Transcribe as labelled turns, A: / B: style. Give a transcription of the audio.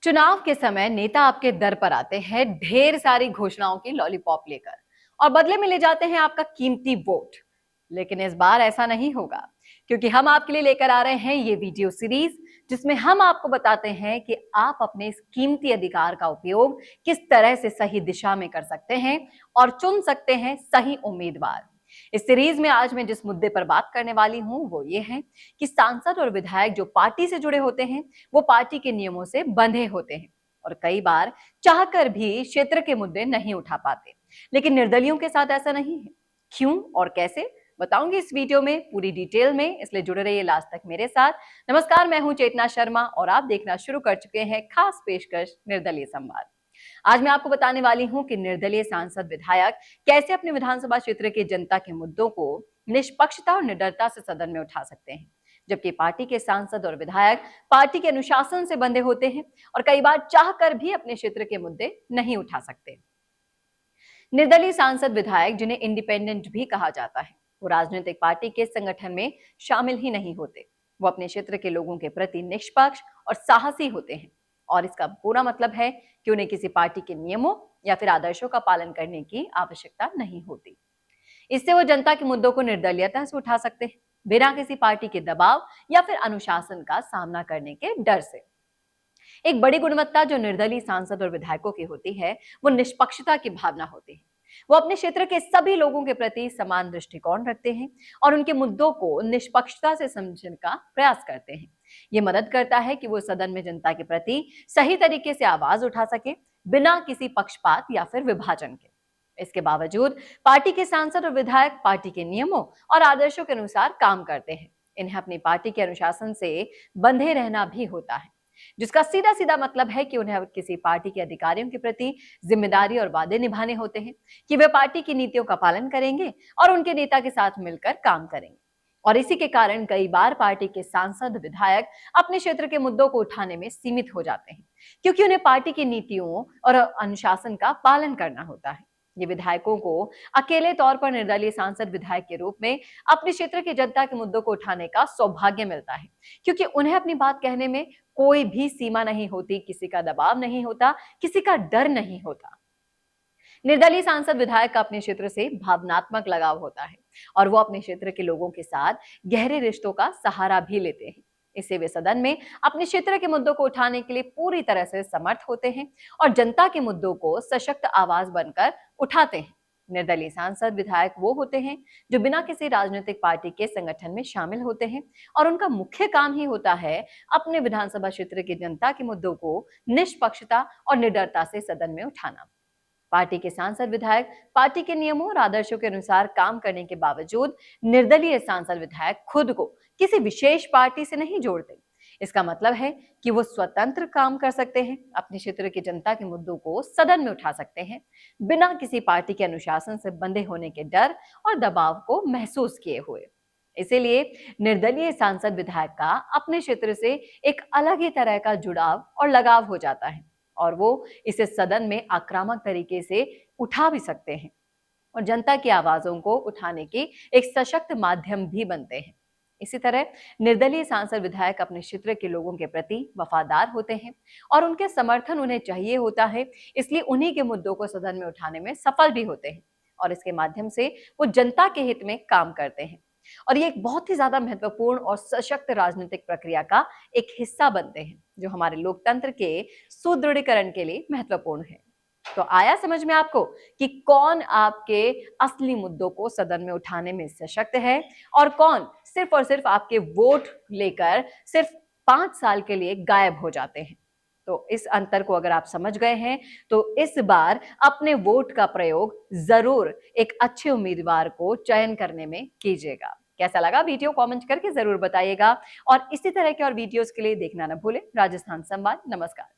A: चुनाव के समय नेता आपके दर पर आते हैं ढेर सारी घोषणाओं की लॉलीपॉप लेकर और बदले में ले जाते हैं आपका कीमती वोट। लेकिन इस बार ऐसा नहीं होगा, क्योंकि हम आपके लिए लेकर आ रहे हैं ये वीडियो सीरीज जिसमें हम आपको बताते हैं कि आप अपने इस कीमती अधिकार का उपयोग किस तरह से सही दिशा में कर सकते हैं और चुन सकते हैं सही उम्मीदवार। इस सीरीज में आज मैं जिस मुद्दे पर बात करने वाली हूं वो ये है कि सांसद और विधायक जो पार्टी से जुड़े होते हैं वो पार्टी के नियमों से बंधे होते हैं और कई बार चाहकर भी क्षेत्र के मुद्दे नहीं उठा पाते। लेकिन निर्दलियों के साथ ऐसा नहीं है। क्यों और कैसे बताऊंगी इस वीडियो में पूरी डिटेल में, इसलिए जुड़े रहिए लास्ट तक मेरे साथ। नमस्कार, मैं हूं चेतना शर्मा और आप देखना शुरू कर चुके हैं खास पेशकश निर्दलीय संवाद। आज मैं आपको बताने वाली हूं कि निर्दलीय सांसद विधायक कैसे अपने विधानसभा क्षेत्र के जनता के मुद्दों को निष्पक्षता और निडरता से सदन में उठा सकते हैं, जबकि पार्टी के सांसद और विधायक पार्टी के अनुशासन से बंधे होते हैं और कई बार चाहकर भी अपने क्षेत्र के मुद्दे नहीं उठा सकते। निर्दलीय सांसद विधायक, जिन्हें इंडिपेंडेंट भी कहा जाता है, वो राजनीतिक पार्टी के संगठन में शामिल ही नहीं होते। वो अपने क्षेत्र के लोगों के प्रति निष्पक्ष और साहसी होते हैं और इसका पूरा मतलब है कि उन्हें किसी पार्टी के नियमों या फिर आदर्शों का पालन करने की आवश्यकता नहीं होती। इससे वो जनता के मुद्दों को निर्दलीयता से उठा सकते हैं, बिना किसी पार्टी के दबाव या फिर अनुशासन का सामना करने के डर से। एक बड़ी गुणवत्ता जो निर्दलीय सांसद और विधायकों की होती है वो निष्पक्षता की भावना होती है। वो अपने क्षेत्र के सभी लोगों के प्रति समान दृष्टिकोण रखते हैं और उनके मुद्दों को निष्पक्षता से समझने का प्रयास करते हैं। ये मदद करता है कि वो सदन में जनता के प्रति सही तरीके से आवाज उठा सके, बिना किसी पक्षपात या फिर विभाजन के। इसके बावजूद पार्टी के सांसद और विधायक पार्टी के नियमों और आदर्शों के अनुसार काम करते हैं। इन्हें अपनी पार्टी के अनुशासन से बंधे रहना भी होता है, जिसका सीधा सीधा मतलब है कि उन्हें किसी पार्टी के अधिकारियों के प्रति जिम्मेदारी और वादे निभाने होते हैं कि वे पार्टी की नीतियों का पालन करेंगे और उनके नेता के साथ मिलकर काम करेंगे। और इसी के कारण कई बार पार्टी के सांसद विधायक अपने क्षेत्र के मुद्दों को उठाने में सीमित हो जाते हैं, क्योंकि उन्हें पार्टी की नीतियों और अनुशासन का पालन करना होता है। ये विधायकों को अकेले तौर पर निर्दलीय सांसद विधायक के रूप में अपने क्षेत्र की जनता के मुद्दों को उठाने का सौभाग्य मिलता है, क्योंकि उन्हें अपनी बात कहने में कोई भी सीमा नहीं होती, किसी का दबाव नहीं होता, किसी का डर नहीं होता। निर्दलीय सांसद विधायक का अपने क्षेत्र से भावनात्मक लगाव होता है और वो अपने क्षेत्र के लोगों के साथ गहरे रिश्तों का सहारा भी लेते हैं। इससे वे सदन में अपने क्षेत्र के मुद्दों को उठाने के लिए पूरी तरह से समर्थ होते हैं और जनता के मुद्दों को सशक्त आवाज बनकर उठाते हैं। निर्दलीय सांसद विधायक वो होते हैं जो बिना किसी राजनीतिक पार्टी के संगठन में शामिल होते हैं और उनका मुख्य काम ही होता है अपने विधानसभा क्षेत्र की जनता के मुद्दों को निष्पक्षता और निडरता से सदन में उठाना। पार्टी के सांसद विधायक पार्टी के नियमों और आदर्शों के अनुसार काम करने के बावजूद निर्दलीय सांसद विधायक खुद को किसी विशेष पार्टी से नहीं जोड़ते। इसका मतलब है कि वो स्वतंत्र काम कर सकते हैं, अपने क्षेत्र की जनता के मुद्दों को सदन में उठा सकते हैं, बिना किसी पार्टी के अनुशासन से बंधे होने के डर और दबाव को महसूस किए हुए। इसीलिए निर्दलीय सांसद विधायक का अपने क्षेत्र से एक अलग ही तरह का जुड़ाव और लगाव हो जाता है और वो इसे सदन में आक्रामक तरीके से उठा भी सकते हैं और जनता की आवाजों को उठाने की एक सशक्त माध्यम भी बनते हैं। इसी तरह निर्दलीय सांसद विधायक अपने क्षेत्र के लोगों के प्रति वफादार होते हैं और उनके समर्थन उन्हें चाहिए होता है, इसलिए उन्हीं के मुद्दों को सदन में उठाने में सफल भी होते हैं और इसके माध्यम से वो जनता के हित में काम करते हैं और ये एक बहुत ही ज्यादा महत्वपूर्ण और सशक्त राजनीतिक प्रक्रिया का एक हिस्सा बनते हैं, जो हमारे लोकतंत्र के सुदृढ़ीकरण के लिए महत्वपूर्ण है। तो आया समझ में आपको कि कौन आपके असली मुद्दों को सदन में उठाने में सशक्त है और कौन सिर्फ और सिर्फ आपके वोट लेकर सिर्फ 5 साल के लिए गायब हो जाते हैं। तो इस अंतर को अगर आप समझ गए हैं तो इस बार अपने वोट का प्रयोग जरूर एक अच्छे उम्मीदवार को चयन करने में कीजिएगा। कैसा लगा वीडियो कमेंट करके जरूर बताइएगा और इसी तरह के और वीडियोस के लिए देखना न भूलें राजस्थान संवाद। नमस्कार।